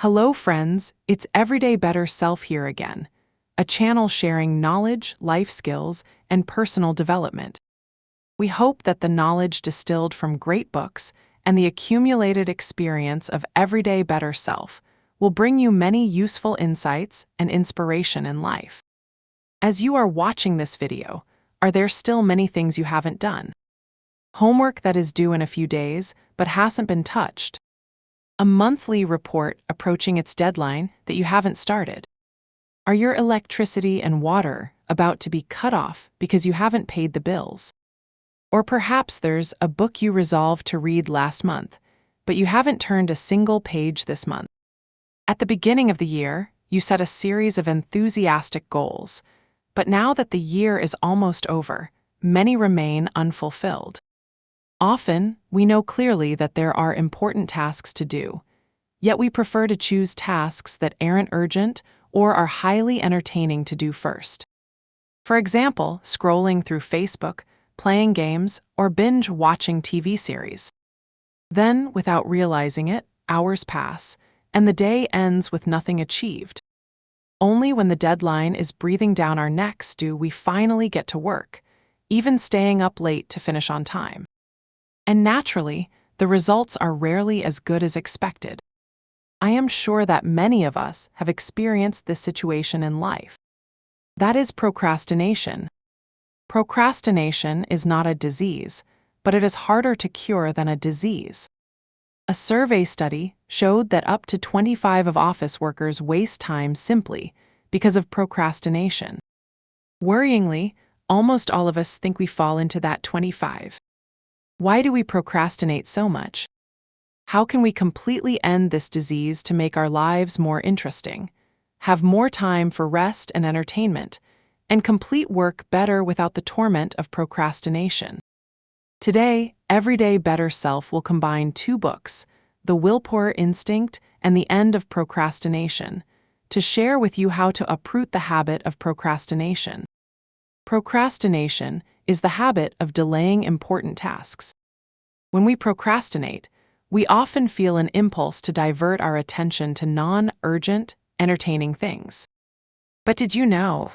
Hello, friends. It's Everyday Better Self here again, a channel sharing knowledge, life skills, and personal development. We hope that the knowledge distilled from great books and the accumulated experience of Everyday Better Self will bring you many useful insights and inspiration in life. As you are watching this video, are there still many things you haven't done? Homework that is due in a few days but hasn't been touched? A monthly report approaching its deadline that you haven't started? Are your electricity and water about to be cut off because you haven't paid the bills? Or perhaps there's a book you resolved to read last month, but you haven't turned a single page this month. At the beginning of the year, you set a series of enthusiastic goals, but now that the year is almost over, many remain unfulfilled. Often, we know clearly that there are important tasks to do, yet we prefer to choose tasks that aren't urgent or are highly entertaining to do first. For example, scrolling through Facebook, playing games, or binge-watching TV series. Then, without realizing it, hours pass, and the day ends with nothing achieved. Only when the deadline is breathing down our necks do we finally get to work, even staying up late to finish on time. And naturally, the results are rarely as good as expected. I am sure that many of us have experienced this situation in life. That is procrastination. Procrastination is not a disease, but it is harder to cure than a disease. A survey study showed that up to 25% of office workers waste time simply because of procrastination. Worryingly, almost all of us think we fall into that 25%. Why do we procrastinate so much? How can we completely end this disease to make our lives more interesting, have more time for rest and entertainment, and complete work better without the torment of procrastination? Today, Everyday Better Self will combine two books, The Willpower Instinct and The End of Procrastination, to share with you how to uproot the habit of procrastination. Procrastination is the habit of delaying important tasks. When we procrastinate, we often feel an impulse to divert our attention to non-urgent, entertaining things. But did you know?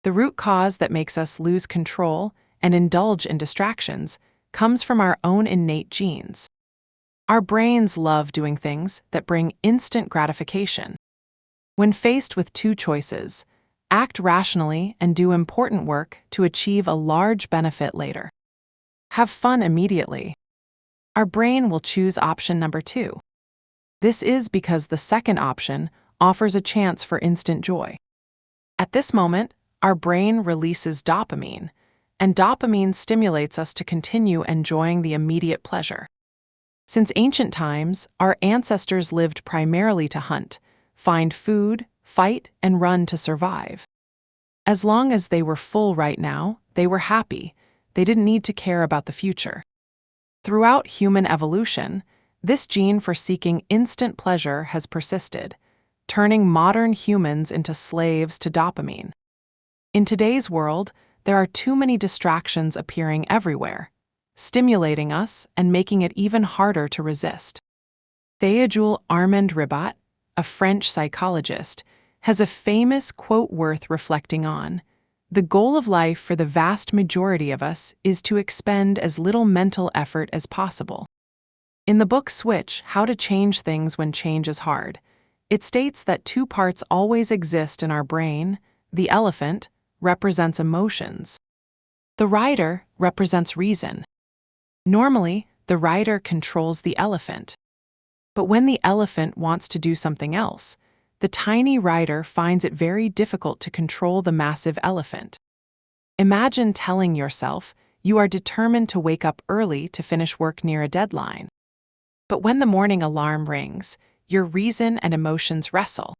The root cause that makes us lose control and indulge in distractions comes from our own innate genes. Our brains love doing things that bring instant gratification. When faced with two choices, act rationally and do important work to achieve a large benefit later. Have fun immediately. Our brain will choose option number 2. This is because the second option offers a chance for instant joy. At this moment, our brain releases dopamine, and dopamine stimulates us to continue enjoying the immediate pleasure. Since ancient times, our ancestors lived primarily to hunt, find food, fight, and run to survive. As long as they were full right now, they were happy. They didn't need to care about the future. Throughout human evolution, this gene for seeking instant pleasure has persisted, turning modern humans into slaves to dopamine. In today's world, there are too many distractions appearing everywhere, stimulating us and making it even harder to resist. Théodule Armand-Ribat, a French psychologist, has a famous quote worth reflecting on. The goal of life for the vast majority of us is to expend as little mental effort as possible. In the book Switch, How to Change Things When Change is Hard, it states that two parts always exist in our brain. The elephant represents emotions. The rider represents reason. Normally, the rider controls the elephant. But when the elephant wants to do something else, the tiny rider finds it very difficult to control the massive elephant. Imagine telling yourself you are determined to wake up early to finish work near a deadline. But when the morning alarm rings, your reason and emotions wrestle.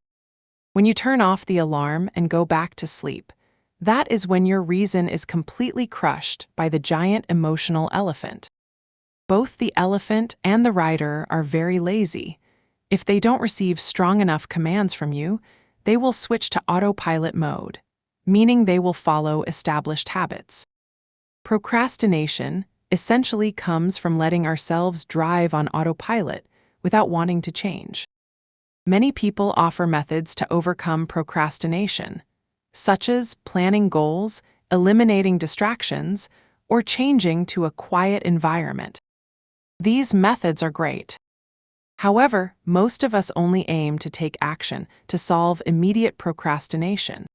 When you turn off the alarm and go back to sleep, that is when your reason is completely crushed by the giant emotional elephant. Both the elephant and the rider are very lazy. If they don't receive strong enough commands from you, they will switch to autopilot mode, meaning they will follow established habits. Procrastination essentially comes from letting ourselves drive on autopilot without wanting to change. Many people offer methods to overcome procrastination, such as planning goals, eliminating distractions, or changing to a quiet environment. These methods are great. However, most of us only aim to take action to solve immediate procrastination.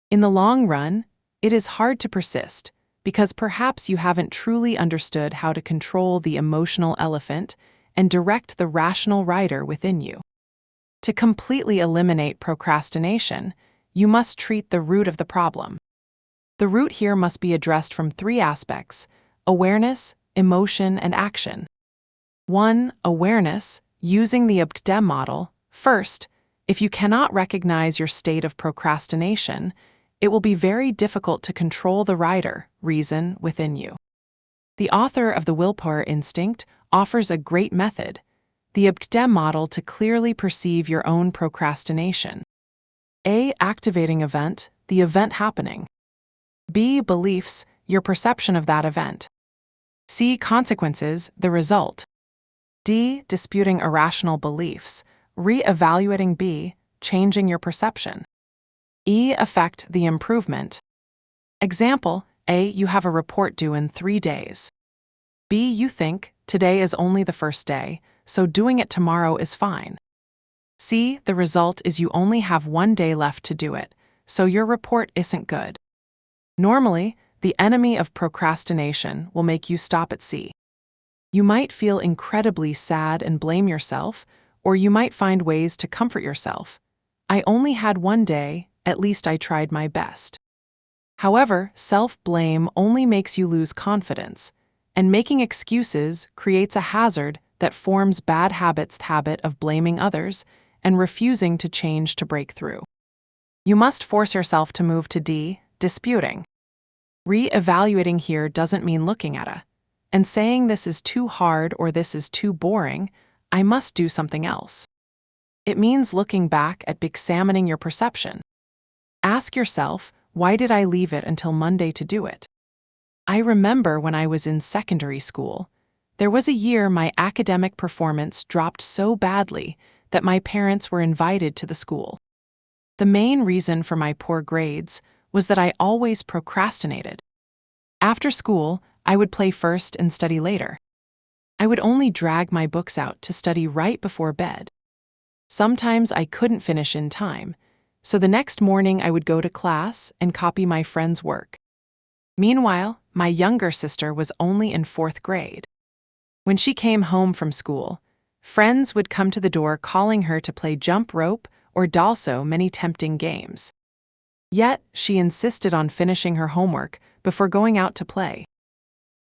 In the long run, it is hard to persist because perhaps you haven't truly understood how to control the emotional elephant and direct the rational rider within you. To completely eliminate procrastination, you must treat the root of the problem. The root here must be addressed from three aspects: awareness, emotion, and action. 1. Awareness, using the UPDEM model. First, if you cannot recognize your state of procrastination, it will be very difficult to control the rider, reason, within you. The author of the Willpower Instinct offers a great method, the UPDEM model, to clearly perceive your own procrastination. A. Activating event, the event happening. B. Beliefs, your perception of that event. C. Consequences, the result. D. Disputing irrational beliefs, re-evaluating. B. Changing your perception. E. Effect, the improvement. Example: A. You have a report due in 3 days. B. You think, today is only the first day, so doing it tomorrow is fine. C. The result is you only have 1 day left to do it, so your report isn't good. Normally, the enemy of procrastination will make you stop at C. You might feel incredibly sad and blame yourself, or you might find ways to comfort yourself. I only had 1 day, at least I tried my best. However, self-blame only makes you lose confidence, and making excuses creates a hazard that forms bad habits, the habit of blaming others and refusing to change to break through. You must force yourself to move to D. Disputing. Re-evaluating here doesn't mean looking at a and saying this is too hard or this is too boring, I must do something else. It means looking back at examining your perception. Ask yourself, why did I leave it until Monday to do it? I remember when I was in secondary school, there was a year my academic performance dropped so badly that my parents were invited to the school. The main reason for my poor grades was that I always procrastinated. After school, I would play first and study later. I would only drag my books out to study right before bed. Sometimes I couldn't finish in time, so the next morning I would go to class and copy my friend's work. Meanwhile, my younger sister was only in 4th grade. When she came home from school, friends would come to the door calling her to play jump rope or also many tempting games. Yet, she insisted on finishing her homework before going out to play.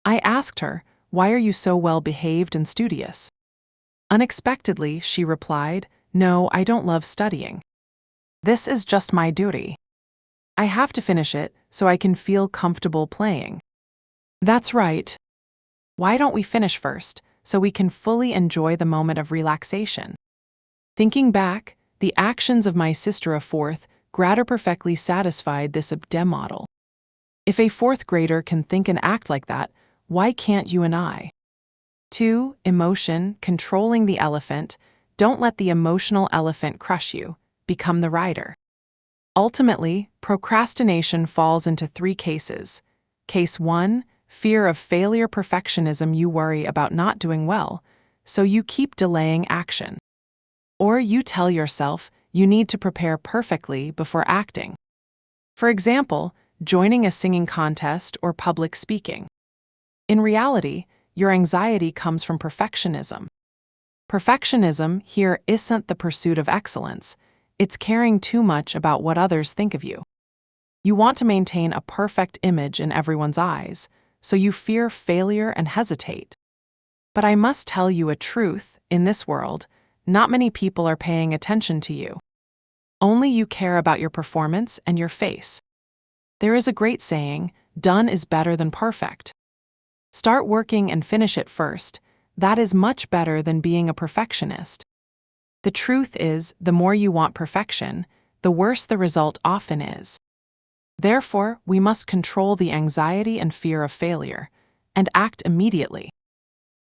I asked her, "Why are you so well-behaved and studious?" Unexpectedly, she replied, "No, I don't love studying. This is just my duty. I have to finish it so I can feel comfortable playing." That's right. Why don't we finish first so we can fully enjoy the moment of relaxation? Thinking back, the actions of my sister of 4th grader perfectly satisfied this UPDEM model. If a 4th grader can think and act like that, why can't you and I? 2. Emotion, controlling the elephant. Don't let the emotional elephant crush you. Become the rider. Ultimately, procrastination falls into 3 cases. Case 1, fear of failure, perfectionism. You worry about not doing well, so you keep delaying action. Or you tell yourself you need to prepare perfectly before acting. For example, joining a singing contest or public speaking. In reality, your anxiety comes from perfectionism. Perfectionism here isn't the pursuit of excellence, it's caring too much about what others think of you. You want to maintain a perfect image in everyone's eyes, so you fear failure and hesitate. But I must tell you a truth, in this world, not many people are paying attention to you. Only you care about your performance and your face. There is a great saying, done is better than perfect. Start working and finish it first. That is much better than being a perfectionist. The truth is, the more you want perfection, the worse the result often is. Therefore, we must control the anxiety and fear of failure, and act immediately.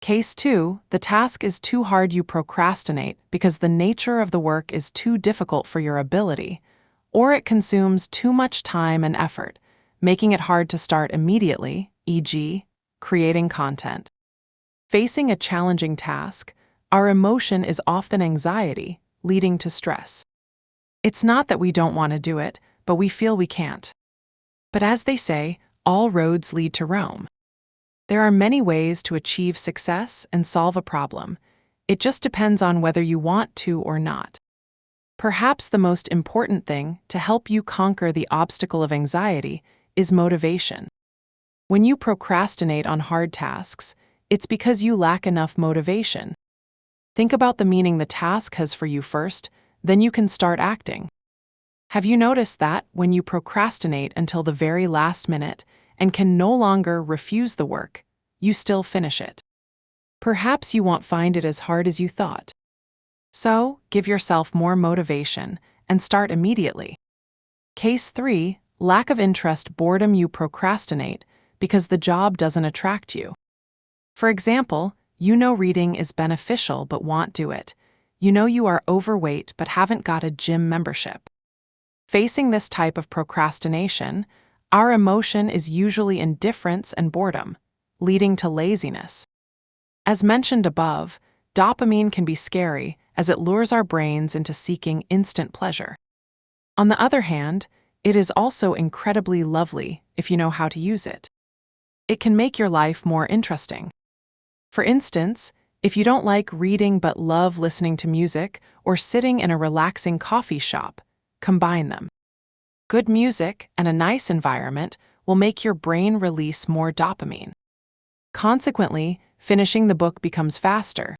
Case 2, the task is too hard, you procrastinate because the nature of the work is too difficult for your ability, or it consumes too much time and effort, making it hard to start immediately, e.g., creating content. Facing a challenging task, our emotion is often anxiety, leading to stress. It's not that we don't want to do it, but we feel we can't. But as they say, all roads lead to Rome. There are many ways to achieve success and solve a problem. It just depends on whether you want to or not. Perhaps the most important thing to help you conquer the obstacle of anxiety is motivation. When you procrastinate on hard tasks, it's because you lack enough motivation. Think about the meaning the task has for you first, then you can start acting. Have you noticed that when you procrastinate until the very last minute and can no longer refuse the work, you still finish it? Perhaps you won't find it as hard as you thought. So, give yourself more motivation and start immediately. Case 3, lack of interest, boredom, you procrastinate because the job doesn't attract you. For example, you know reading is beneficial but won't do it. You know you are overweight but haven't got a gym membership. Facing this type of procrastination, our emotion is usually indifference and boredom, leading to laziness. As mentioned above, dopamine can be scary as it lures our brains into seeking instant pleasure. On the other hand, it is also incredibly lovely if you know how to use it. It can make your life more interesting. For instance, if you don't like reading but love listening to music or sitting in a relaxing coffee shop, combine them. Good music and a nice environment will make your brain release more dopamine. Consequently, finishing the book becomes faster.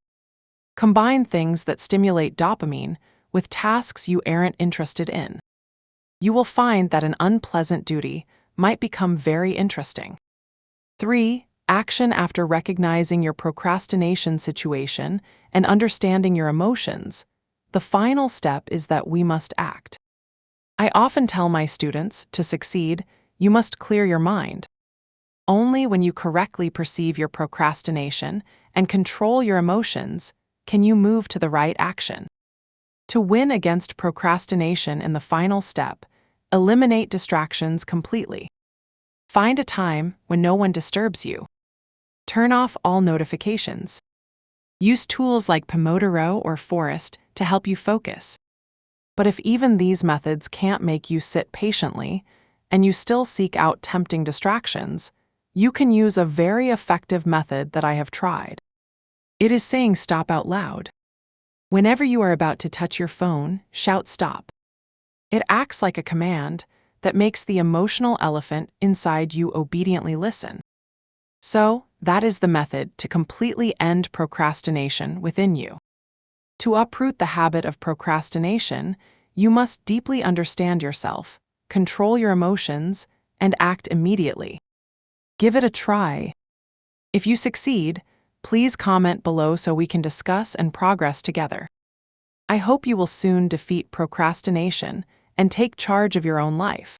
Combine things that stimulate dopamine with tasks you aren't interested in. You will find that an unpleasant duty might become very interesting. 3. Action. After recognizing your procrastination situation and understanding your emotions, the final step is that we must act. I often tell my students, to succeed, you must clear your mind. Only when you correctly perceive your procrastination and control your emotions can you move to the right action. To win against procrastination in the final step, eliminate distractions completely. Find a time when no one disturbs you. Turn off all notifications. Use tools like Pomodoro or Forest to help you focus. But if even these methods can't make you sit patiently, and you still seek out tempting distractions, you can use a very effective method that I have tried. It is saying stop out loud. Whenever you are about to touch your phone, shout stop. It acts like a command that makes the emotional elephant inside you obediently listen. So, that is the method to completely end procrastination within you. To uproot the habit of procrastination, you must deeply understand yourself, control your emotions, and act immediately. Give it a try. If you succeed, please comment below so we can discuss and progress together. I hope you will soon defeat procrastination and take charge of your own life.